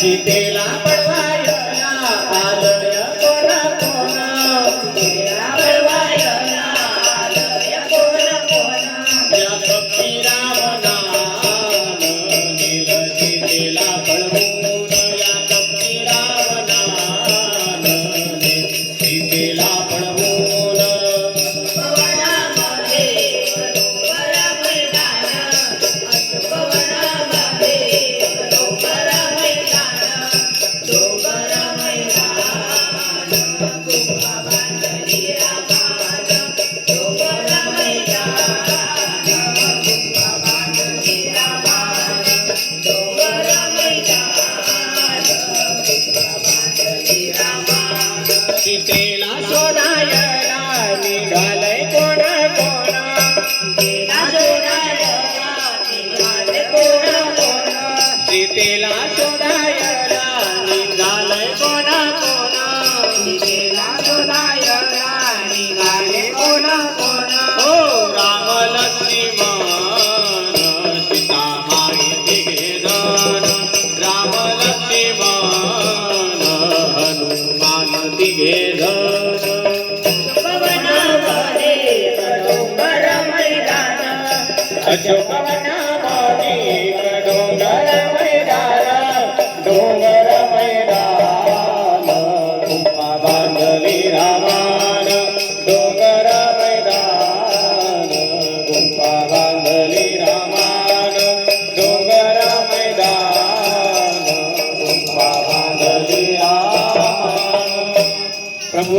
सीतेला पळवायला आलय कोण कोण सीतेला पळवायला आलय कोण कोण या कपटी रावणान नेल सीतेला पळवून या कपटी रावणान नेल सीतेला पळवून सीतेला शोधायला निघालय कोण कोण सीतेला शोधायला निघालय कोण कोण सीतेला शोधायला निघालय कोण कोण सीतेला शोधायला निघाले कोण कोण हो राम लक्ष्मण सीता माई तिघे जण राम लक्ष्मण हनुमान तिघे जण पवनामध्ये डोंगर मैदान अशोक वनामध्ये डोंगर मैदान डोंगर मैदान गुंफा बांधली रामान डोंगर मैदान गुंफा बांधली रामान डोंगर मैदान गुंफा बांधली रामान प्रभु